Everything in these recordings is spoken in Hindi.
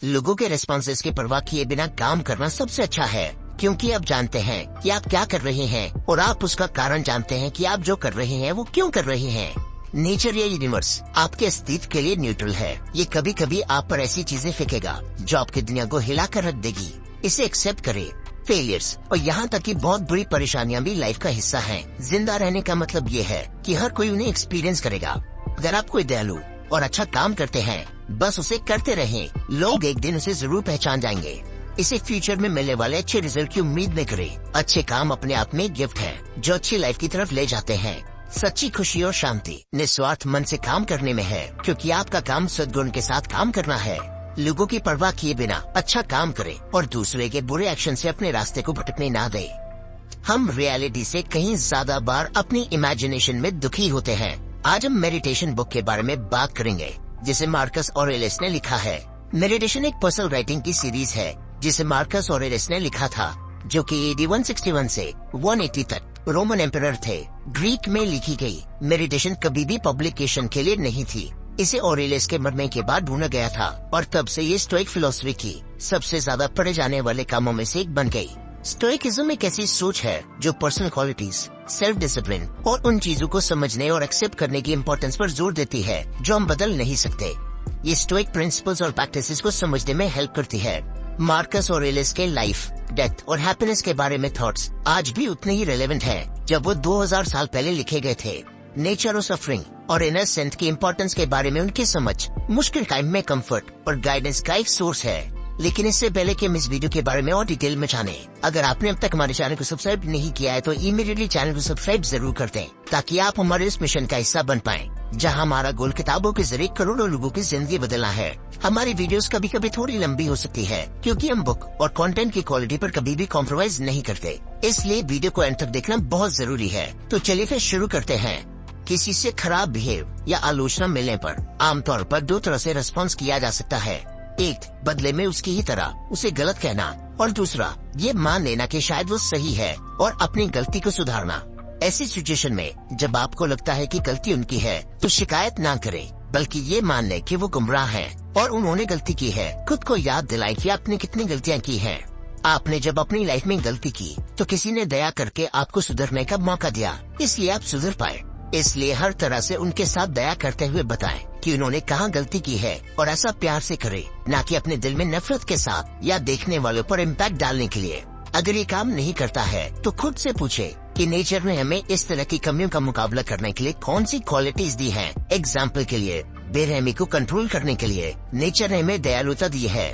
लोगों के रिस्पॉन्सेस की परवाह किए बिना काम करना सबसे अच्छा है, क्योंकि आप जानते हैं कि आप क्या कर रहे हैं और आप उसका कारण जानते हैं कि आप जो कर रहे हैं वो क्यों कर रहे हैं। नेचर या यूनिवर्स आपके अस्तित्व के लिए न्यूट्रल है। ये कभी कभी आप पर ऐसी चीजें फेंकेगा जो आपकी दुनिया को हिला कर रख देगी। इसे एक्सेप्ट करें। फेलियर्स और यहाँ तक कि बहुत बुरी परेशानियां भी लाइफ का हिस्सा हैं। जिंदा रहने का मतलब ये है कि हर कोई उन्हें एक्सपीरियंस करेगा। अगर आप कोई दयालु और अच्छा काम करते हैं, बस उसे करते रहें। लोग एक दिन उसे जरूर पहचान जाएंगे। इसे फ्यूचर में मिलने वाले अच्छे रिजल्ट की उम्मीद न करें। अच्छे काम अपने आप में गिफ्ट है जो अच्छी लाइफ की तरफ ले जाते हैं। सच्ची खुशी और शांति निस्वार्थ मन से काम करने में है, क्योंकि आपका काम सद्गुण के साथ काम करना है। लोगों की परवाह किए बिना अच्छा काम करें और दूसरे के बुरे एक्शन से अपने रास्ते को भटकने ना दें। हम रियलिटी से कहीं ज्यादा बार अपनी इमेजिनेशन में दुखी होते हैं। आज हम मेडिटेशन बुक के बारे में बात करेंगे, जिसे मार्कस ऑरेलियस ने लिखा है। मेडिटेशन एक पर्सनल राइटिंग की सीरीज है जिसे मार्कस ऑरेलियस ने लिखा था, जो कि AD 161 से 180 तक रोमन एम्परर थे। ग्रीक में लिखी गई मेडिटेशन कभी भी पब्लिकेशन के लिए नहीं थी। इसे ऑरेलियस के मरने के बाद ढूंढा गया था और तब से ये स्टोइक फिलोसफी की सबसे ज्यादा पढ़े जाने वाले कामों में से एक बन गई। स्टोइकिज्म एक ऐसी सोच है जो पर्सनल क्वालिटीज, सेल्फ डिसिप्लिन और उन चीजों को समझने और एक्सेप्ट करने की इम्पोर्टेंस पर जोर देती है जो हम बदल नहीं सकते। ये स्टोइक प्रिंसिपल्स और प्रैक्टिसेस को समझने में हेल्प करती है। मार्कस ऑरेलियस के लाइफ, डेथ और हैप्पीनेस के बारे में थॉट्स आज भी उतने ही रेलेवेंट हैं जब वो 2000 साल पहले लिखे गए थे। नेचर और सफरिंग और इनर सेंथ की इम्पोर्टेंस के बारे में उनकी समझ मुश्किल टाइम में कंफर्ट और गाइडेंस का एक सोर्स है। लेकिन इससे पहले कि हम इस वीडियो के बारे में और डिटेल में जाने, अगर आपने अब तक हमारे चैनल को सब्सक्राइब नहीं किया है तो इमीडिएटली चैनल को सब्सक्राइब जरूर कर दें, ताकि आप हमारे इस मिशन का हिस्सा बन पाएं, जहां हमारा गोल किताबों के जरिए करोड़ों लोगों की जिंदगी बदलना है। हमारी वीडियोस कभी कभी थोड़ी लंबी हो सकती है, क्योंकि हम बुक और कंटेंट की क्वालिटी पर कभी भी कॉम्प्रोमाइज नहीं करते। इसलिए वीडियो को एंड तक देखना बहुत जरूरी है। तो चलिए फिर शुरू करते हैं। किसी से खराब बिहेव या आलोचना मिलने पर आमतौर पर दो तरह से रिस्पॉन्स किया जा सकता है। एक, बदले में उसकी ही तरह उसे गलत कहना, और दूसरा, ये मान लेना कि शायद वो सही है और अपनी गलती को सुधारना। ऐसी सिचुएशन में जब आपको लगता है कि गलती उनकी है, तो शिकायत ना करें, बल्कि ये मान लें कि वो गुमराह हैं और उन्होंने गलती की है। खुद को याद दिलाएं कि आपने कितनी गलतियाँ की हैं। आपने जब अपनी लाइफ में गलती की तो किसी ने दया करके आपको सुधरने का मौका दिया, इसलिए आप सुधर पाए। इसलिए हर तरह से उनके साथ दया करते हुए बताएं कि उन्होंने कहाँ गलती की है, और ऐसा प्यार से करें, ना कि अपने दिल में नफरत के साथ या देखने वालों पर इम्पैक्ट डालने के लिए। अगर ये काम नहीं करता है तो खुद से पूछे कि नेचर ने हमें इस तरह की कमियों का मुकाबला करने के लिए कौन सी क्वालिटीज दी हैं। एग्जाम्पल के लिए, बेरहमी को कंट्रोल करने के लिए नेचर ने हमें दयालुता दी है।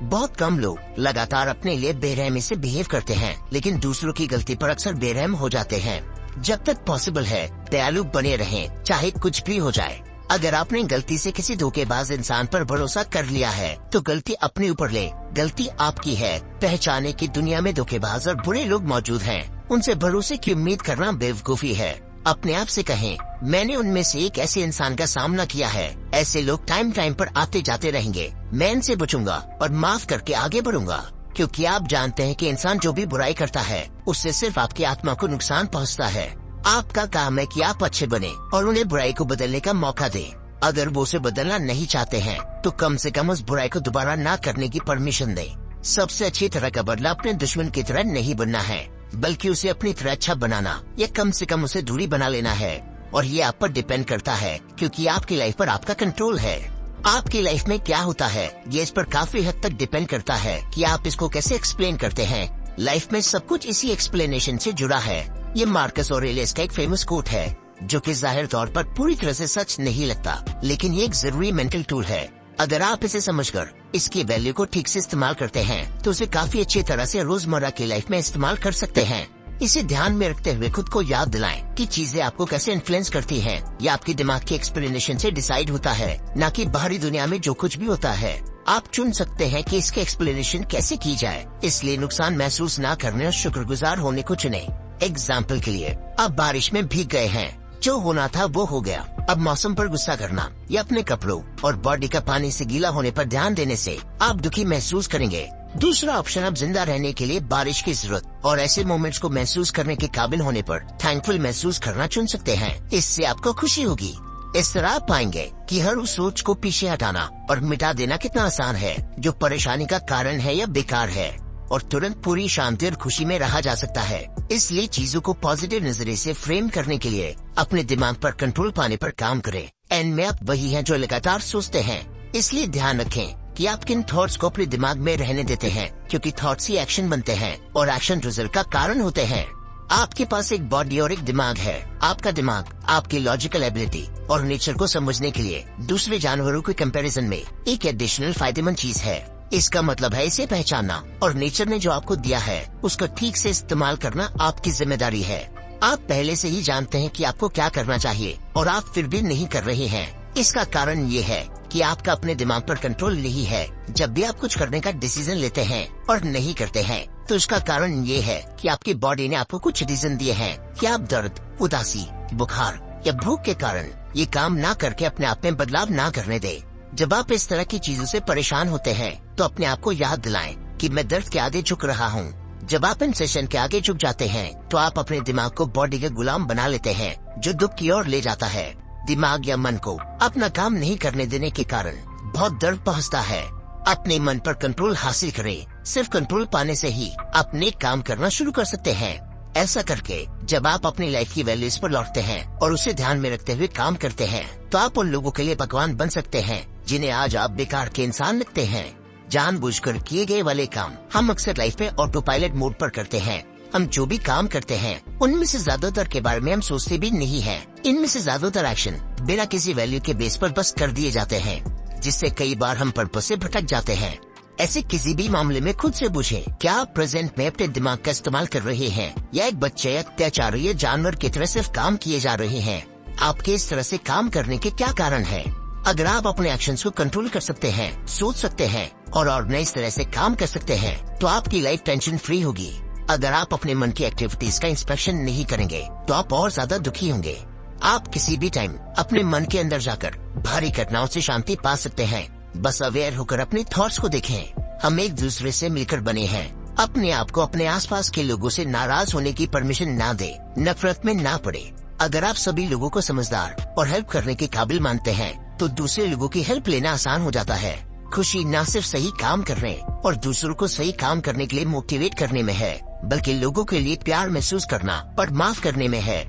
बहुत कम लोग लगातार अपने लिए बेरहमी से बिहेव करते हैं, लेकिन दूसरों की गलती पर अक्सर बेरहम हो जाते हैं। जब तक पॉसिबल है दयालु बने रहें, चाहे कुछ भी हो जाए। अगर आपने गलती से किसी धोखेबाज इंसान पर भरोसा कर लिया है तो गलती अपने ऊपर ले। गलती आपकी है। पहचाने की दुनिया में धोखेबाज और बुरे लोग मौजूद हैं। उनसे भरोसे की उम्मीद करना बेवकूफी है। अपने आप से कहें, मैंने उनमें से एक ऐसे इंसान का सामना किया है। ऐसे लोग टाइम पर आते जाते रहेंगे। मैं इनसे बचूंगा और माफ करके आगे बढ़ूंगा, क्योंकि आप जानते हैं कि इंसान जो भी बुराई करता है उससे सिर्फ आपकी आत्मा को नुकसान पहुंचता है। आपका काम है कि आप अच्छे बने और उन्हें बुराई को बदलने का मौका दें। अगर वो उसे बदलना नहीं चाहते हैं तो कम से कम उस बुराई को दोबारा ना करने की परमिशन दें। सबसे अच्छी तरह का बदला अपने दुश्मन की तरह नहीं बनना है, बल्कि उसे अपनी तरह अच्छा बनाना या कम से कम उसे दूरी बना लेना है। और ये आप पर डिपेंड करता है, क्योंकि आपकी लाइफ पर आपका कंट्रोल है। आपकी लाइफ में क्या होता है ये इस पर काफी हद तक डिपेंड करता है कि आप इसको कैसे एक्सप्लेन करते हैं। लाइफ में सब कुछ इसी एक्सप्लेनेशन से जुड़ा है। ये मार्कस ऑरेलियस का एक फेमस कोट है, जो कि जाहिर तौर पर पूरी तरह से सच नहीं लगता, लेकिन ये एक जरूरी मेंटल टूल है। अगर आप इसे समझकर इसकी वैल्यू को ठीक से इस्तेमाल करते हैं तो उसे काफी अच्छी तरह से रोजमर्रा की लाइफ में इस्तेमाल कर सकते हैं। इसे ध्यान में रखते हुए खुद को याद दिलाएं कि चीजें आपको कैसे इन्फ्लुएंस करती हैं। या आपकी दिमाग की एक्सप्लेनेशन से डिसाइड होता है, न कि बाहरी दुनिया में जो कुछ भी होता है। आप चुन सकते हैं कि इसके एक्सप्लेनेशन कैसे की जाए, इसलिए नुकसान महसूस न करने और शुक्रगुजार होने को चुने। एग्जाम्पल के लिए, आप बारिश में भीग गए हैं, जो होना था वो हो गया। अब मौसम पर गुस्सा करना या अपने कपड़ों और बॉडी का पानी से गीला होने पर ध्यान देने से आप दुखी महसूस करेंगे। दूसरा ऑप्शन, आप जिंदा रहने के लिए बारिश की जरूरत और ऐसे मोमेंट्स को महसूस करने के काबिल होने पर थैंकफुल महसूस करना चुन सकते हैं। इससे आपको खुशी होगी। इस तरह आप पाएंगे कि हर उस सोच को पीछे हटाना और मिटा देना कितना आसान है जो परेशानी का कारण है या बेकार है, और तुरंत पूरी शांति और खुशी में रहा जा सकता है। इसलिए चीजों को पॉजिटिव नजरिए से फ्रेम करने के लिए अपने दिमाग पर कंट्रोल पाने पर काम करें। एंड में आप वही हैं जो लगातार सोचते हैं, इसलिए ध्यान रखें कि आप किन थॉट्स को अपने दिमाग में रहने देते हैं, क्योंकि थॉट्स ही एक्शन बनते हैं और एक्शन रिजल्ट का कारण होते हैं। आपके पास एक बॉडी और एक दिमाग है। आपका दिमाग आपकी लॉजिकल एबिलिटी और नेचर को समझने के लिए दूसरे जानवरों के कंपैरिजन में एक एडिशनल फायदेमंद चीज है। इसका मतलब है इसे पहचानना और नेचर ने जो आपको दिया है उसका ठीक से इस्तेमाल करना आपकी जिम्मेदारी है। आप पहले से ही जानते हैं कि आपको क्या करना चाहिए और आप फिर भी नहीं कर रहे हैं। इसका कारण ये है कि आपका अपने दिमाग पर कंट्रोल नहीं है। जब भी आप कुछ करने का डिसीजन लेते हैं और नहीं करते हैं तो इसका कारण ये है कि आपकी बॉडी ने आपको कुछ रीजन दिए हैं कि आप दर्द, उदासी, बुखार या भूख के कारण ये काम ना करके अपने आप में बदलाव ना करने दे। जब आप इस तरह की चीजों से परेशान होते हैं तो अपने आप को याद दिलाएं कि मैं दर्द के आगे झुक रहा हूँ। जब आप इन सेशन के आगे झुक जाते हैं तो आप अपने दिमाग को बॉडी के गुलाम बना लेते हैं जो दुख की ओर ले जाता है। दिमाग या मन को अपना काम नहीं करने देने के कारण बहुत दर्द पहुंचता है। अपने मन पर कंट्रोल हासिल करें। सिर्फ कंट्रोल पाने से ही आप नेक काम करना शुरू कर सकते हैं। ऐसा करके जब आप अपनी लाइफ की वैल्यूज पर लौटते हैं और उसे ध्यान में रखते हुए काम करते हैं तो आप उन लोगों के लिए भगवान बन सकते हैं जिन्हें आज आप बेकार के इंसान लगते हैं। जानबूझकर किए गए वाले काम हम अक्सर लाइफ में ऑटो पायलट मोड पर करते हैं। हम जो भी काम करते हैं उनमें से ज्यादातर के बारे में हम सोचते भी नहीं हैं। इनमें से ज्यादातर एक्शन बिना किसी वैल्यू के बेस पर बस कर दिए जाते हैं, जिससे कई बार हम पर्पस से भटक जाते हैं। ऐसे किसी भी मामले में खुद से पूछें, क्या आप प्रेजेंट में अपने दिमाग का इस्तेमाल कर रहे हैं या एक बच्चे या अत्याचारी या जानवर की तरह सिर्फ काम किए जा रहे हैं? आपके इस तरह से काम करने के क्या कारण है? अगर आप अपने एक्शंस को कंट्रोल कर सकते हैं, सोच सकते हैं और ऑर्गेनाइज तरह से काम कर सकते हैं तो आपकी लाइफ टेंशन फ्री होगी। अगर आप अपने मन की एक्टिविटीज का इंस्पेक्शन नहीं करेंगे तो आप और ज्यादा दुखी होंगे। आप किसी भी टाइम अपने मन के अंदर जाकर भारी घटनाओं से शांति पा सकते हैं। बस अवेयर होकर अपने थॉट्स को देखें। हम एक दूसरे से मिलकर बने हैं। अपने आप को अपने आसपास के लोगों से नाराज होने की परमिशन ना दे, नफरत में ना पड़े। अगर आप सभी लोगों को समझदार और हेल्प करने के काबिल मानते हैं तो दूसरे लोगों की हेल्प लेना आसान हो जाता है। खुशी न सिर्फ सही काम करने और दूसरों को सही काम करने के लिए मोटिवेट करने में है, बल्कि लोगों के लिए प्यार महसूस करना और माफ करने में है।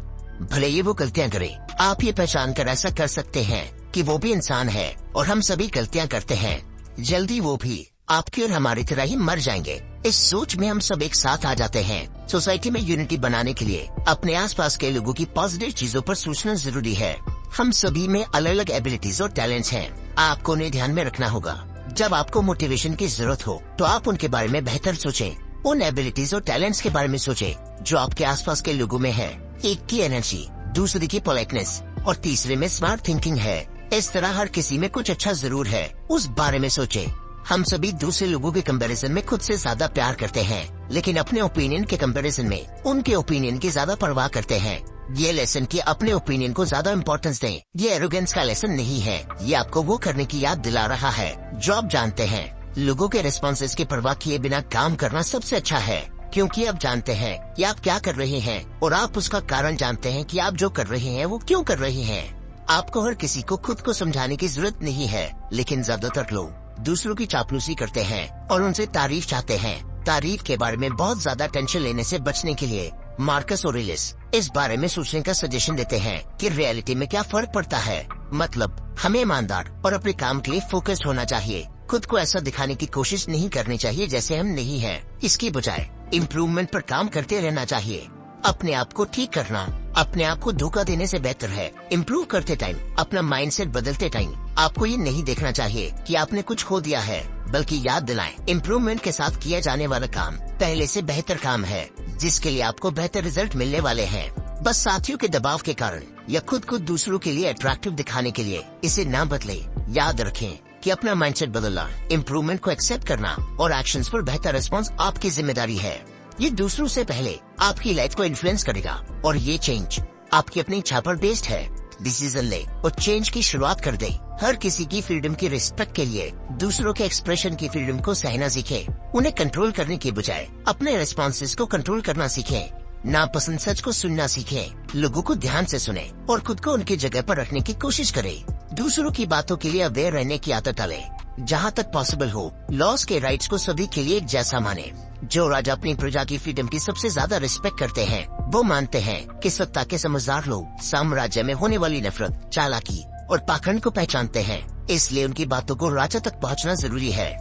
भले ये वो गलतियां करे, आप ये पहचान कर ऐसा कर सकते हैं कि वो भी इंसान है और हम सभी गलतियां करते हैं। जल्दी वो भी आपकी और हमारी तरह ही मर जाएंगे। इस सोच में हम सब एक साथ आ जाते हैं। सोसाइटी में यूनिटी बनाने के लिए अपने आसपास के लोगों की पॉजिटिव चीजों पर सोचना जरूरी है। हम सभी में अलग अलग एबिलिटीज और टैलेंट्स हैं। आपको उन्हें ध्यान में रखना होगा। जब आपको मोटिवेशन की जरूरत हो तो आप उनके बारे में बेहतर सोचें। उन एबिलिटीज और टैलेंट्स के बारे में सोचें जो आपके आसपास के लोगों में है। एक की एनर्जी, दूसरे की पोलाइटनेस और तीसरे में स्मार्ट थिंकिंग है। इस तरह हर किसी में कुछ अच्छा जरूर है, उस बारे में सोचें। हम सभी दूसरे लोगों के कंपैरिजन में खुद से ज्यादा प्यार करते हैं, लेकिन अपने ओपिनियन के कंपैरिजन में उनके ओपिनियन की ज्यादा परवाह करते हैं। ये लेसन कि अपने ओपिनियन को ज्यादा इम्पोर्टेंस दें, ये एरोगेंस का लेसन नहीं है। ये आपको वो करने की याद दिला रहा है जो आप जानते हैं। लोगों के रिस्पॉन्सेज की परवाह किए बिना काम करना सबसे अच्छा है, क्योंकि आप जानते हैं कि आप क्या कर रहे हैं और आप उसका कारण जानते हैं कि आप जो कर रहे हैं वो क्यों कर रहे हैं। आपको हर किसी को खुद को समझाने की जरूरत नहीं है, लेकिन ज्यादातर लोग दूसरों की चापलूसी करते हैं और उनसे तारीफ चाहते हैं। तारीफ के बारे में बहुत ज्यादा टेंशन लेने से बचने के लिए मार्कस ऑरेलियस इस बारे में सोचने का सजेशन देते हैं कि रियलिटी में क्या फर्क पड़ता है। मतलब हमें ईमानदार और अपने काम के लिए फोकस्ड होना चाहिए। खुद को ऐसा दिखाने की कोशिश नहीं करनी चाहिए जैसे हम नहीं हैं। इसकी बजाय इम्प्रूवमेंट पर काम करते रहना चाहिए। अपने आप को ठीक करना अपने आप को धोखा देने से बेहतर है। इम्प्रूव करते टाइम, अपना माइंडसेट बदलते टाइम आपको ये नहीं देखना चाहिए कि आपने कुछ खो दिया है, बल्कि याद दिलाएं इम्प्रूवमेंट के साथ किया जाने वाला काम पहले से बेहतर काम है, जिसके लिए आपको बेहतर रिजल्ट मिलने वाले हैं। बस साथियों के दबाव के कारण या खुद को दूसरों के लिए अट्रैक्टिव दिखाने के लिए इसे ना बदले। याद रखें कि अपना माइंडसेट बदलना, इम्प्रूवमेंट को एक्सेप्ट करना और एक्शंस पर बेहतर रिस्पॉन्स आपकी जिम्मेदारी है। ये दूसरों से पहले आपकी लाइफ को इन्फ्लुएंस करेगा और ये चेंज आपकी अपनी इच्छा पर बेस्ड है। डिसीजन ले और चेंज की शुरुआत कर दे। हर किसी की फ्रीडम की रिस्पेक्ट के लिए दूसरों के एक्सप्रेशन की फ्रीडम को सहना सीखे। उन्हें कंट्रोल करने के बजाय अपने रिस्पॉन्सेज को कंट्रोल करना सीखें। नापसंद सच को सुनना सीखें, लोगों को ध्यान से सुने और खुद को उनकी जगह पर रखने की कोशिश करें। दूसरों की बातों के लिए अवेयर रहने की आदत डालें। जहाँ तक पॉसिबल हो लॉज के राइट्स को सभी के लिए एक जैसा माने। जो राजा अपनी प्रजा की फ्रीडम की सबसे ज्यादा रिस्पेक्ट करते हैं वो मानते हैं कि सत्ता के समझदार लोग साम्राज्य में होने वाली नफरत, चालाकी और पाखंड को पहचानते हैं, इसलिए उनकी बातों को राजा तक पहुँचना जरूरी है।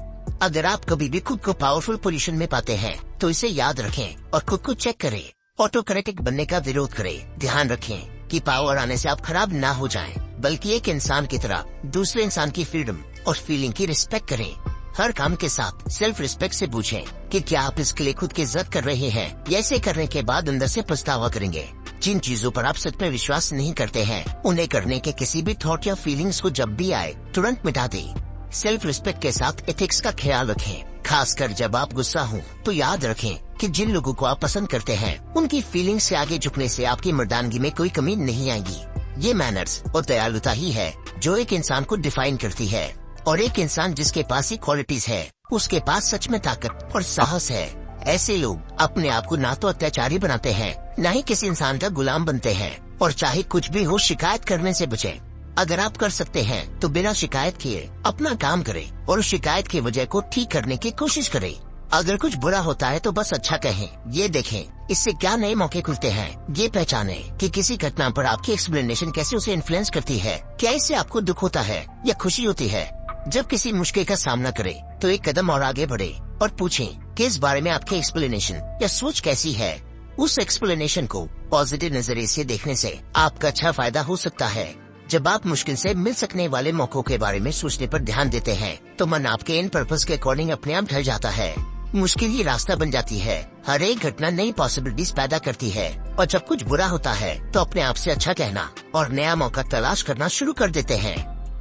अगर आप कभी भी खुद को पावरफुल पोजीशन में पाते हैं तो इसे याद रखें और खुद को चेक करें। ऑटोक्रेटिक बनने का विरोध करें। ध्यान रखें कि पावर आने से आप खराब ना हो जाएं, बल्कि एक इंसान की तरह दूसरे इंसान की फ्रीडम और फीलिंग की रिस्पेक्ट करें। हर काम के साथ सेल्फ रिस्पेक्ट से पूछें कि क्या आप इसके लिए खुद की इज्जत कर रहे हैं या ऐसे करने के बाद अंदर से पछतावा करेंगे। जिन चीजों पर आप सच में विश्वास नहीं करते हैं उन्हें करने के किसी भी थॉट या फीलिंग्स को जब भी आए तुरंत मिटा दें। सेल्फ रिस्पेक्ट के साथ एथिक्स का ख्याल रखें, खासकर जब आप गुस्सा हो तो याद रखें कि जिन लोगों को आप पसंद करते हैं उनकी फीलिंग्स से आगे झुकने से आपकी मर्दानगी में कोई कमी नहीं आएगी। ये मैनर्स और दयालुता ही है जो एक इंसान को डिफाइन करती है, और एक इंसान जिसके पास ये क्वालिटीज है उसके पास सच में ताकत और साहस है। ऐसे लोग अपने आप को ना तो अत्याचारी बनाते हैं, न ही किसी इंसान का गुलाम बनते हैं, और चाहे कुछ भी हो शिकायत करने से बचें। अगर आप कर सकते हैं तो बिना शिकायत किए अपना काम करें और उस शिकायत की वजह को ठीक करने की कोशिश करें। अगर कुछ बुरा होता है तो बस अच्छा कहें। ये देखें इससे क्या नए मौके खुलते हैं। ये पहचानें कि किसी घटना पर आपकी एक्सप्लेनेशन कैसे उसे इन्फ्लुएंस करती है। क्या इससे आपको दुख होता है या खुशी होती है। जब किसी मुश्किल का सामना करें तो एक कदम और आगे बढ़े और पूछें कि इस बारे में आपकी एक्सप्लेनेशन या सोच कैसी है। उस एक्सप्लेनेशन को पॉजिटिव नजरिए से देखने से आपका अच्छा फायदा हो सकता है। जब आप मुश्किल से मिल सकने वाले मौकों के बारे में सोचने पर ध्यान देते हैं तो मन आपके इन पर्पस के अकॉर्डिंग अपने आप ढल जाता है। मुश्किल ही रास्ता बन जाती है। हर एक घटना नई पॉसिबिलिटीज पैदा करती है, और जब कुछ बुरा होता है तो अपने आप से अच्छा कहना और नया मौका तलाश करना शुरू कर देते हैं।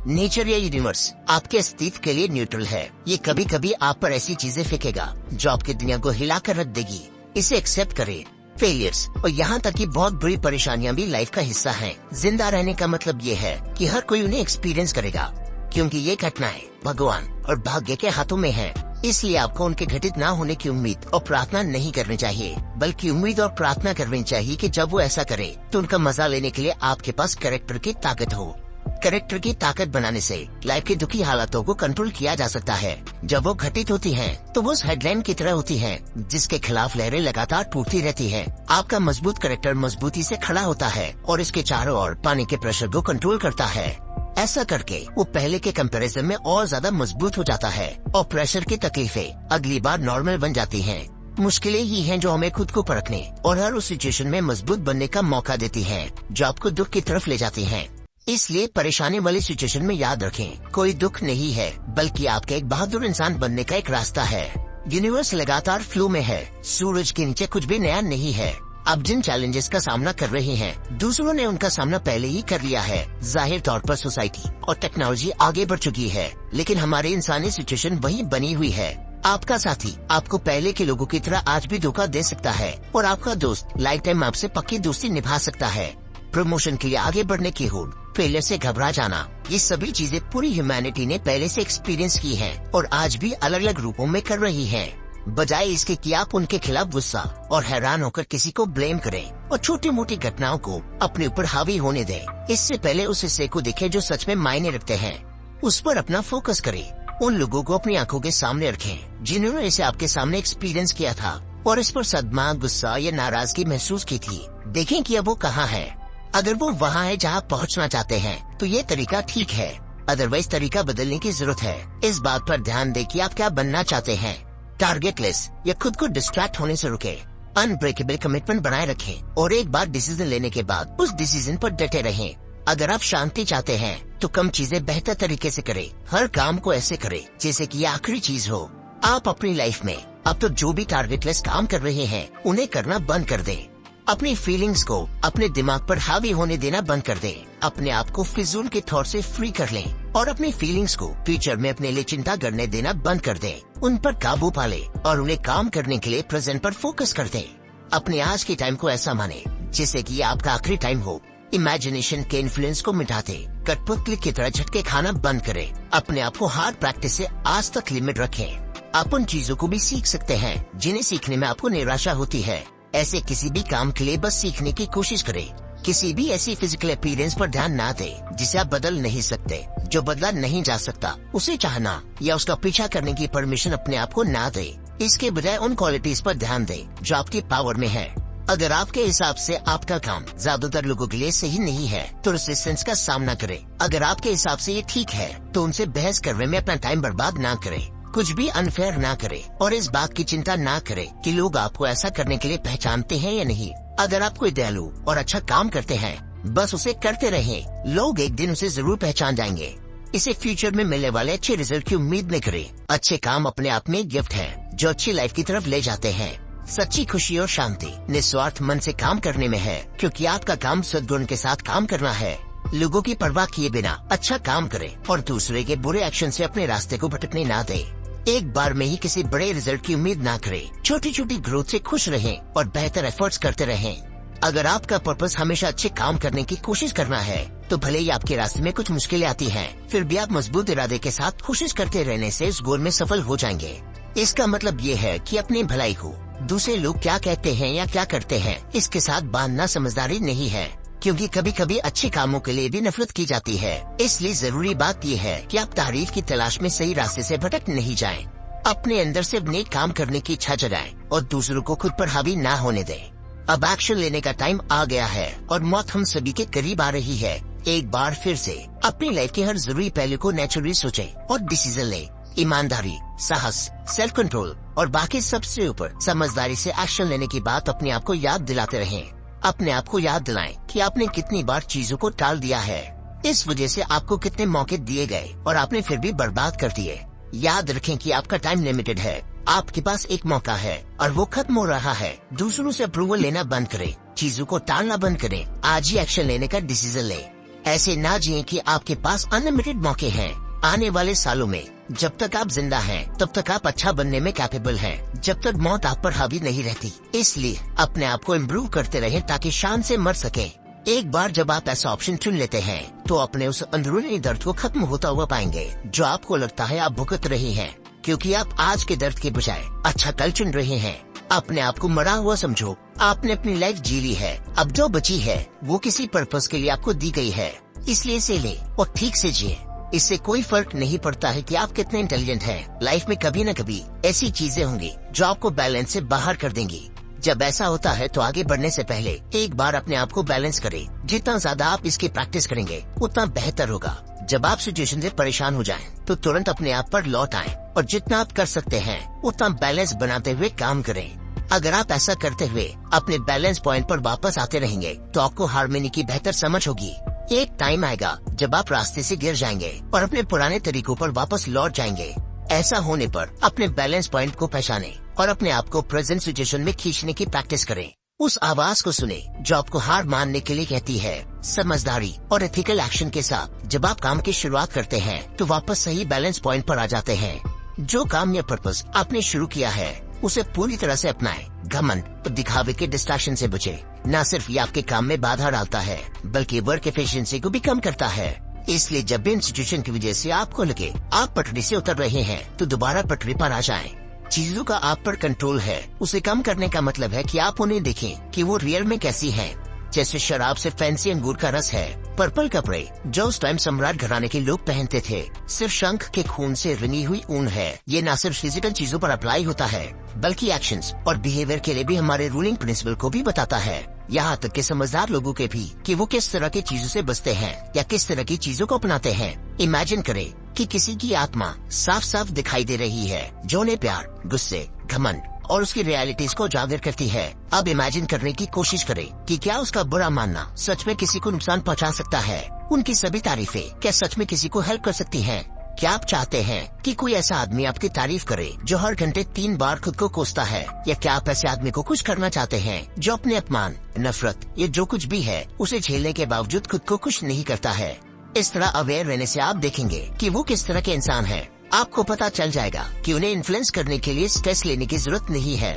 नेचर या यूनिवर्स आपके अस्तित्व के लिए न्यूट्रल है। ये कभी कभी आप पर ऐसी चीजें फेंकेगा जो आपकी दुनिया को हिलाकर रख देगी। इसे एक्सेप्ट करें। फेलियर्स और यहाँ तक कि बहुत बुरी परेशानियाँ भी लाइफ का हिस्सा हैं। जिंदा रहने का मतलब ये है कि हर कोई उन्हें एक्सपीरियंस करेगा, क्योंकि ये घटनाएं भगवान और भाग्य के हाथों में हैं। इसलिए आपको उनके घटित ना होने की उम्मीद और प्रार्थना नहीं करनी चाहिए, बल्कि उम्मीद और प्रार्थना करनी चाहिए कि जब वो ऐसा करे तो उनका मजा लेने के लिए आपके पास कैरेक्टर की ताकत हो। कैरेक्टर की ताकत बनाने से लाइफ की दुखी हालातों को कंट्रोल किया जा सकता है। जब वो घटित होती हैं, तो वो उस हेडलाइन की तरह होती हैं, जिसके खिलाफ लहरें लगातार टूटती रहती हैं। आपका मजबूत कैरेक्टर मजबूती से खड़ा होता है और इसके चारों ओर पानी के प्रेशर को कंट्रोल करता है। ऐसा करके वो पहले के कंपैरिजन में और ज्यादा मजबूत हो जाता है और प्रेशर की तकलीफें अगली बार नॉर्मल बन जाती हैं। मुश्किलें ही हैं जो हमें खुद को परखने और हर उस सिचुएशन में मजबूत बनने का मौका देती हैं, जो आपको दुख की तरफ ले जाती हैं। इसलिए परेशानी वाली सिचुएशन में याद रखें, कोई दुख नहीं है, बल्कि आपके एक बहादुर इंसान बनने का एक रास्ता है। यूनिवर्स लगातार फ्लो में है। सूरज के नीचे कुछ भी नया नहीं है। आप जिन चैलेंजेस का सामना कर रहे हैं, दूसरों ने उनका सामना पहले ही कर लिया है। जाहिर तौर पर सोसाइटी और टेक्नोलॉजी आगे बढ़ चुकी है, लेकिन हमारी इंसानी सिचुएशन वही बनी हुई है। आपका साथी आपको पहले के लोगों की तरह आज भी धोखा दे सकता है, और आपका दोस्त लाइफ टाइम आपसे पक्की दोस्ती निभा सकता है। प्रमोशन के लिए आगे बढ़ने की होड़, फेलियर से घबरा जाना, ये सभी चीजें पूरी ह्यूमैनिटी ने पहले से एक्सपीरियंस की हैं और आज भी अलग अलग रूपों में कर रही हैं। बजाय इसके कि आप उनके खिलाफ गुस्सा और हैरान होकर किसी को ब्लेम करें और छोटी मोटी घटनाओं को अपने ऊपर हावी होने दें, इससे पहले उस हिस्से को देखें जो सच में मायने रखते हैं। उस पर अपना फोकस करें। उन लोगों को अपनी आंखों के सामने रखें जिन्होंने इसे आपके सामने एक्सपीरियंस किया था और इस पर सदमा, गुस्सा या नाराजगी महसूस की थी। देखें कि अब वो कहाँ है। अगर वो वहाँ है जहाँ पहुँचना चाहते हैं तो ये तरीका ठीक है, अदरवाइज तरीका बदलने की जरूरत है। इस बात पर ध्यान दें कि आप क्या बनना चाहते हैं। टारगेटलेस या खुद को डिस्ट्रैक्ट होने से रुके। अनब्रेकेबल कमिटमेंट बनाए रखें और एक बार डिसीजन लेने के बाद उस डिसीजन पर डटे रहें। अगर आप शांति चाहते हैं तो कम चीजें बेहतर तरीके से करें। हर काम को ऐसे करें जैसे कि ये आखिरी चीज हो। आप अपनी लाइफ में अब तो जो भी टारगेटलेस काम कर रहे हैं उन्हें करना बंद कर दें। अपनी फीलिंग्स को अपने दिमाग पर हावी होने देना बंद कर दें। अपने आप को फिजूल के थॉट से फ्री कर लें और अपनी फीलिंग्स को फ्यूचर में अपने लिए चिंता करने देना बंद कर दें। उन पर काबू पा लें और उन्हें काम करने के लिए प्रेजेंट पर फोकस कर दें। अपने आज के टाइम को ऐसा माने जैसे कि आपका आखिरी टाइम हो। इमेजिनेशन के इन्फ्लुएंस को मिटाते कठपुतली की तरह झटके खाना बंद करें। अपने आप को हार्ड प्रैक्टिस से आज तक लिमिट रखें। आप उन चीजों को भी सीख सकते हैं जिन्हें सीखने में आपको निराशा होती है। ऐसे किसी भी काम के लिए बस सीखने की कोशिश करें। किसी भी ऐसी फिजिकल अपीयरेंस पर ध्यान ना दे जिसे आप बदल नहीं सकते। जो बदला नहीं जा सकता उसे चाहना या उसका पीछा करने की परमिशन अपने आप को ना दे। इसके बजाय उन क्वालिटीज पर ध्यान दे जो आपकी पावर में है। अगर आपके हिसाब से आपका काम ज्यादातर लोगों के लिए सही नहीं है तो रेजिस्टेंस का सामना करें। अगर आपके हिसाब से ये ठीक है तो उनसे बहस करने में अपना टाइम बर्बाद ना करें। कुछ भी अनफेयर ना करें और इस बात की चिंता ना करें कि लोग आपको ऐसा करने के लिए पहचानते हैं या नहीं। अगर आप कोई दयालु और अच्छा काम करते हैं बस उसे करते रहें। लोग एक दिन उसे जरूर पहचान जाएंगे। इसे फ्यूचर में मिलने वाले अच्छे रिजल्ट की उम्मीद न करें। अच्छे काम अपने आप में एक गिफ्ट है जो अच्छी लाइफ की तरफ ले जाते हैं। सच्ची खुशी और शांति निस्वार्थ मन से काम करने में है, क्योंकि आपका काम सद्गुण के साथ काम करना है। लोगों की परवाह किए बिना अच्छा काम करें और दूसरे के बुरे एक्शन से अपने रास्ते को भटकने ना दें। एक बार में ही किसी बड़े रिजल्ट की उम्मीद ना करें। छोटी छोटी ग्रोथ से खुश रहें और बेहतर एफर्ट्स करते रहें। अगर आपका पर्पस हमेशा अच्छे काम करने की कोशिश करना है तो भले ही आपके रास्ते में कुछ मुश्किलें आती हैं, फिर भी आप मजबूत इरादे के साथ कोशिश करते रहने से इस गोल में सफल हो जाएंगे। इसका मतलब ये है कि अपनी भलाई को दूसरे लोग क्या कहते हैं या क्या करते हैं इसके साथ बांधना समझदारी नहीं है, क्योंकि कभी कभी अच्छे कामों के लिए भी नफरत की जाती है। इसलिए जरूरी बात यह है कि आप तारीफ की तलाश में सही रास्ते से भटक नहीं जाएं। अपने अंदर से नेक काम करने की इच्छा जगाएं और दूसरों को खुद पर हावी ना होने दें। अब एक्शन लेने का टाइम आ गया है और मौत हम सभी के करीब आ रही है। एक बार फिर से अपनी लाइफ के हर जरूरी पहलू को नेचुरली सोचें और डिसीजन लें। ईमानदारी, साहस, सेल्फ कंट्रोल और बाकी सबसे ऊपर समझदारी से एक्शन लेने की बात अपने आप को याद दिलाते रहें। अपने आप को याद दिलाएं कि आपने कितनी बार चीजों को टाल दिया है। इस वजह से आपको कितने मौके दिए गए और आपने फिर भी बर्बाद कर दिए। याद रखें कि आपका टाइम लिमिटेड है। आपके पास एक मौका है और वो खत्म हो रहा है। दूसरों से अप्रूवल लेना बंद करें, चीजों को टालना बंद करें। आज ही एक्शन लेने का डिसीजन लें। ऐसे ना जिए कि आपके पास अनलिमिटेड मौके हैं। आने वाले सालों में जब तक आप जिंदा हैं, तब तक आप अच्छा बनने में कैपेबल हैं, जब तक मौत आप पर हावी नहीं रहती। इसलिए अपने आप को इम्प्रूव करते रहें ताकि शान से मर सके। एक बार जब आप ऐसा ऑप्शन चुन लेते हैं तो अपने उस अंदरूनी दर्द को खत्म होता हुआ पाएंगे जो आपको लगता है आप भुगत रहे हैं, क्योंकि आप आज के दर्द के बजाय अच्छा कल चुन रहे हैं। अपने आप को मरा हुआ समझो। आपने अपनी लाइफ जी ली है। अब जो बची है वो किसी पर्पस के लिए आपको दी गई है, इसलिए इसे ले और ठीक से जिए। इससे कोई फर्क नहीं पड़ता है कि आप कितने इंटेलिजेंट हैं। लाइफ में कभी न कभी ऐसी चीजें होंगी जो आपको बैलेंस से बाहर कर देंगी। जब ऐसा होता है तो आगे बढ़ने से पहले एक बार अपने आप को बैलेंस करें। जितना ज्यादा आप इसकी प्रैक्टिस करेंगे उतना बेहतर होगा। जब आप सिचुएशन से परेशान हो जाएं, तो तुरंत अपने आप पर लौट आएं और जितना आप कर सकते हैं उतना बैलेंस बनाते हुए काम करें। अगर आप ऐसा करते हुए अपने बैलेंस पॉइंट पर वापस आते रहेंगे तो आपको हार्मनी की बेहतर समझ होगी। एक टाइम आएगा जब आप रास्ते से गिर जाएंगे और अपने पुराने तरीकों पर वापस लौट जाएंगे। ऐसा होने पर अपने बैलेंस पॉइंट को पहचानें और अपने आप को प्रेजेंट सिचुएशन में खींचने की प्रैक्टिस करें। उस आवाज को सुने जो आपको हार मानने के लिए कहती है। समझदारी और एथिकल एक्शन के साथ जब आप काम की शुरुआत करते हैं तो वापस सही बैलेंस पॉइंट पर आ जाते हैं। जो काम या पर्पस आपने शुरू किया है उसे पूरी तरह से अपनाएं। घमंड और दिखावे के डिस्ट्रैक्शन से बचे। न सिर्फ ये आपके काम में बाधा डालता है बल्कि वर्क एफिशिएंसी को भी कम करता है। इसलिए जब भी इंस्टीट्यूशन की वजह से आपको लगे आप पटरी से उतर रहे हैं तो दोबारा पटरी पर आ जाएं। चीजों का आप पर कंट्रोल है, उसे कम करने का मतलब है कि आप उन्हें देखें कि वो रियल में कैसी हैं। जैसे शराब से फैंसी अंगूर का रस है, पर्पल कपड़े जो उस टाइम सम्राट घराने के लोग पहनते थे सिर्फ शंख के खून से रंगी हुई ऊन है। ये न सिर्फ फिजिकल चीजों पर अप्लाई होता है बल्कि एक्शंस और बिहेवियर के लिए भी हमारे रूलिंग प्रिंसिपल को भी बताता है। यहाँ तक के समझदार लोगों के भी कि वो किस तरह की चीजों से बचते हैं या किस तरह की चीजों को अपनाते हैं। इमेजिन करें कि किसी की आत्मा साफ साफ दिखाई दे रही है जो उन्हें प्यार, गुस्से, घमंड और उसकी रियलिटीज को उजागर करती है। अब इमेजिन करने की कोशिश करें कि क्या उसका बुरा मानना सच में किसी को नुकसान पहुंचा सकता है। उनकी सभी तारीफें क्या सच में किसी को हेल्प कर सकती हैं? क्या आप चाहते हैं कि कोई ऐसा आदमी आपकी तारीफ करे जो हर घंटे 3 बार खुद को कोसता है, या क्या आप ऐसे आदमी को खुश करना चाहते हैं जो अपने अपमान, नफरत या जो कुछ भी है उसे झेलने के बावजूद खुद को खुश नहीं करता है? इस तरह अवेयर रहने से आप देखेंगे कि वो किस तरह के इंसान है। आपको पता चल जाएगा कि उन्हें इन्फ्लुएंस करने के लिए स्ट्रेस लेने की जरूरत नहीं है।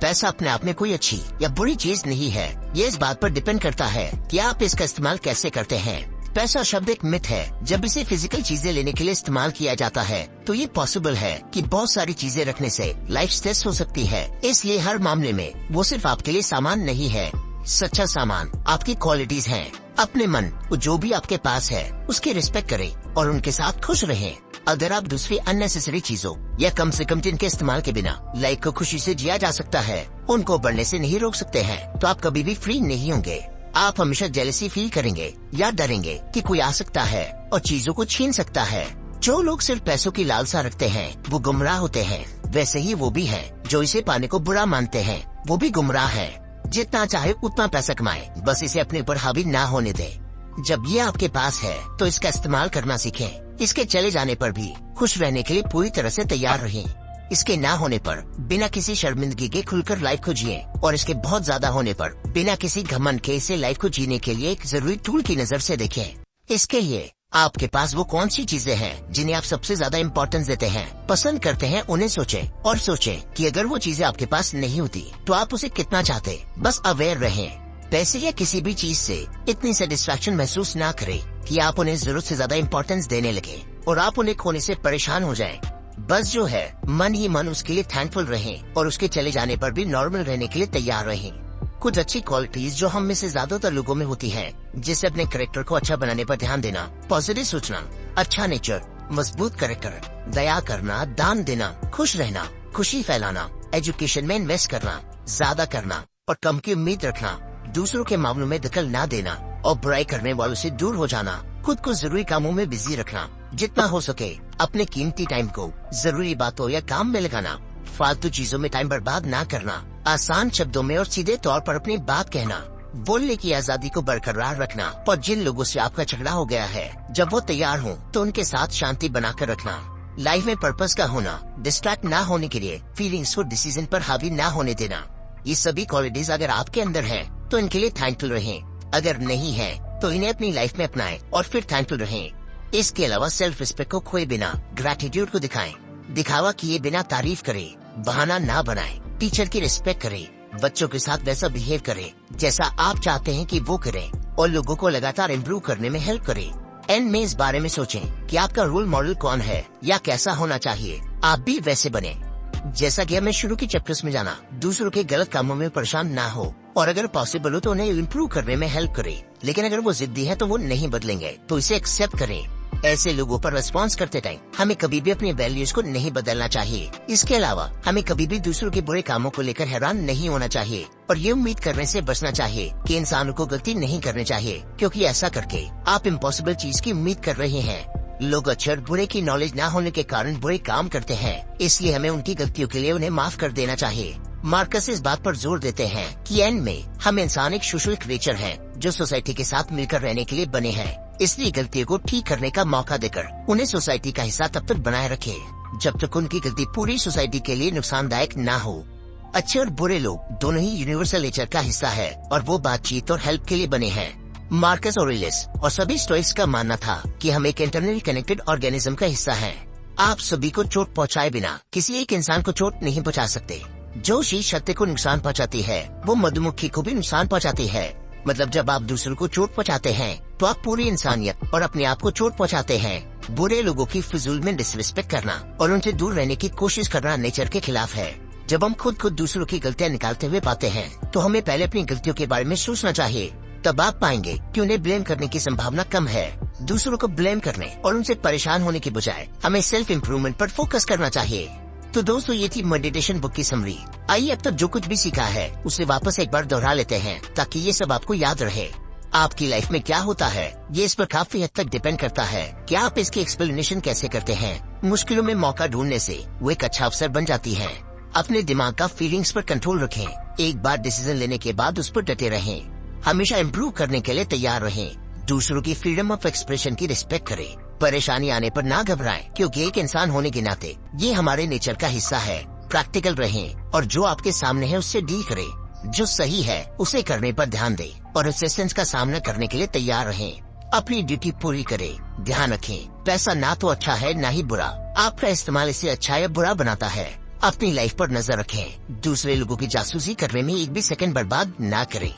पैसा अपने आप में कोई अच्छी या बुरी चीज नहीं है। ये इस बात पर डिपेंड करता है कि आप इसका इस्तेमाल कैसे करते हैं। पैसा शब्द एक मिथ है। जब इसे फिजिकल चीजें लेने के लिए इस्तेमाल किया जाता है तो ये पॉसिबल है कि बहुत सारी चीजें रखने से लाइफ स्ट्रेस हो सकती है। इसलिए हर मामले में वो सिर्फ आपके लिए सामान नहीं है। सच्चा सामान आपकी क्वालिटीज हैं। अपने मन जो भी आपके पास है उसकी रिस्पेक्ट करें और उनके साथ खुश रहें। अगर आप दूसरी अननेसेसरी चीजों या कम से कम जिनके इस्तेमाल के बिना लाइफ को खुशी से जिया जा सकता है उनको बढ़ने से नहीं रोक सकते हैं तो आप कभी भी फ्री नहीं होंगे। आप हमेशा जेलसी फील करेंगे या डरेंगे कि कोई आ सकता है और चीजों को छीन सकता है। जो लोग सिर्फ पैसों की लालसा रखते हैं वो गुमराह होते हैं। वैसे ही वो भी हैं जो इसे पाने को बुरा मानते हैं, वो भी गुमराह है। जितना चाहे उतना पैसा कमाए, बस इसे अपने ऊपर हावी ना होने दे। जब ये आपके पास है तो इसका इस्तेमाल करना सीखें। इसके चले जाने पर भी खुश रहने के लिए पूरी तरह से तैयार रहें। इसके ना होने पर बिना किसी शर्मिंदगी के खुलकर लाइफ को जिए और इसके बहुत ज्यादा होने पर बिना किसी घमंड के इसे लाइफ को जीने के लिए एक जरूरी टूल की नजर से देखें। इसके लिए आपके पास वो कौन सी चीजें हैं जिन्हें आप सबसे ज्यादा इम्पोर्टेंस देते हैं, पसंद करते हैं, उन्हें सोचें और सोचें कि अगर वो चीजें आपके पास नहीं होती तो आप उसे कितना चाहते। बस अवेयर रहें। पैसे या किसी भी चीज से इतनी सेटिस्फैक्शन महसूस ना करें कि आप उन्हें जरूरत से ज्यादा इम्पोर्टेंस देने लगे और आप उन्हें खोने से परेशान हो जाएं। बस जो है मन ही मन उसके लिए थैंकफुल रहें और उसके चले जाने पर भी नॉर्मल रहने के लिए तैयार रहें। कुछ अच्छी क्वालिटीज जो हम में से ज्यादातर लोगों में होती हैं, जिससे अपने कैरेक्टर को अच्छा बनाने पर ध्यान देना, पॉजिटिव सोचना, अच्छा नेचर, मजबूत कैरेक्टर, दया करना, दान देना, खुश रहना, खुशी फैलाना, एजुकेशन में इन्वेस्ट करना, ज्यादा करना और कम की उम्मीद रखना, दूसरों के मामलों में दखल ना देना और बुराई करने वालों से दूर हो जाना, खुद को जरूरी कामों में बिजी रखना, जितना हो सके अपने कीमती टाइम को जरूरी बातों या काम में लगाना, फालतू चीजों में टाइम बर्बाद ना करना, आसान शब्दों में और सीधे तौर पर अपनी बात कहना, बोलने की आजादी को बरकरार रखना और जिन लोगों से आपका झगड़ा हो गया है जब वो तैयार हों तो उनके साथ शांति बनाकर रखना। लाइफ में पर्पस का होना, डिस्ट्रैक्ट ना होने के लिए फीलिंग्स को डिसीजन पर हावी ना होने देना, ये सभी क्वालिटीज अगर आपके अंदर है तो इनके लिए थैंकफुल रहें। अगर नहीं है तो इन्हें अपनी लाइफ में अपनाएं और फिर थैंकफुल रहें। इसके अलावा सेल्फ रिस्पेक्ट को खोए बिना ग्रैटिट्यूड को दिखाएं। दिखावा किए बिना तारीफ करें, बहाना ना बनाएं। टीचर की रिस्पेक्ट करें, बच्चों के साथ वैसा बिहेव करें जैसा आप चाहते हैं कि वो करें और लोगों को लगातार इम्प्रूव करने में हेल्प करें। एंड में इस बारे में सोचें कि आपका रोल मॉडल कौन है या कैसा होना चाहिए, आप भी वैसे बने। जैसा कि हमें शुरू के चैप्टर्स में जाना, दूसरों के गलत कामों में परेशान ना हो और अगर पॉसिबल हो तो उन्हें इम्प्रूव करने में हेल्प करें। लेकिन अगर वो जिद्दी है तो वो नहीं बदलेंगे तो इसे एक्सेप्ट करें। ऐसे लोगों पर रिस्पॉन्स करते टाइम हमें कभी भी अपनी वैल्यूज को नहीं बदलना चाहिए। इसके अलावा हमें कभी भी दूसरों के बुरे कामों को लेकर हैरान नहीं होना चाहिए और ये उम्मीद करने से बचना चाहिए कि इंसानों को गलती नहीं करनी चाहिए, क्योंकि ऐसा करके आप इम्पॉसिबल चीज की उम्मीद कर रहे हैं। लोग अक्सर बुरे की नॉलेज न होने के कारण बुरे काम करते हैं, इसलिए हमें उनकी गलतियों के लिए उन्हें माफ कर देना चाहिए। मार्कस इस बात पर जोर देते हैं कि एंड में हम इंसान एक सोशल क्रिएचर हैं जो सोसाइटी के साथ मिलकर रहने के लिए बने हैं। इसलिए गलतियों को ठीक करने का मौका देकर उन्हें सोसाइटी का हिस्सा तब तक बनाए रखें जब तक उनकी गलती पूरी सोसाइटी के लिए नुकसानदायक न हो। अच्छे और बुरे लोग दोनों ही यूनिवर्सल नेचर का हिस्सा है और वो बातचीत और हेल्प के लिए बने हैं। मार्कस ऑरेलियस और सभी स्टोइक्स का मानना था कि हम एक इंटरनली कनेक्टेड ऑर्गेनिज्म का हिस्सा हैं। आप सभी को चोट पहुंचाए बिना किसी एक इंसान को चोट नहीं पहुंचा सकते। जो चीज सत्य को नुकसान पहुंचाती है वो मधुमक्खी को भी नुकसान पहुंचाती है। मतलब जब आप दूसरों को चोट पहुंचाते हैं तो आप पूरी इंसानियत और अपने आप को चोट पहुंचाते हैं। बुरे लोगों की फिजूल में डिसरिस्पेक्ट करना और उनसे दूर रहने की कोशिश करना नेचर के खिलाफ है। जब हम खुद दूसरों की गलतियां निकालते हुए पाते हैं तो हमें पहले अपनी गलतियों के बारे में सोचना चाहिए। तब आप पाएंगे कि उन्हें ब्लेम करने की संभावना कम है। दूसरों को ब्लेम करने और उनसे परेशान होने के बजाय हमें सेल्फ इम्प्रूवमेंट पर फोकस करना चाहिए। तो दोस्तों, ये थी मेडिटेशन बुक की समरी। आइए अब तक जो कुछ भी सीखा है उसे वापस एक बार दोहरा लेते हैं ताकि ये सब आपको याद रहे। आपकी लाइफ में क्या होता है ये इस पर काफी हद तक डिपेंड करता है कि आप इसकी एक्सप्लेनेशन कैसे करते हैं। मुश्किलों में मौका ढूंढने से वो एक अच्छा अवसर बन जाती है। अपने दिमाग का फीलिंग्स पर कंट्रोल रखें। एक बार डिसीजन लेने के बाद उस पर डटे रहें। हमेशा इम्प्रूव करने के लिए तैयार रहें। दूसरों की फ्रीडम ऑफ एक्सप्रेशन की रिस्पेक्ट करें। परेशानी आने पर ना घबराएं, क्योंकि एक इंसान होने के नाते ये हमारे नेचर का हिस्सा है। प्रैक्टिकल रहें और जो आपके सामने है उससे डील करें। जो सही है उसे करने पर ध्यान दें और रेजिस्टेंस का सामना करने के लिए तैयार रहें। अपनी ड्यूटी पूरी करें। ध्यान रखें, पैसा ना तो अच्छा है ना ही बुरा, आपका इस्तेमाल इसे अच्छा या बुरा बनाता है। अपनी लाइफ पर नजर रखें। दूसरे लोगों की जासूसी करने में एक भी सेकंड बर्बाद ना करें।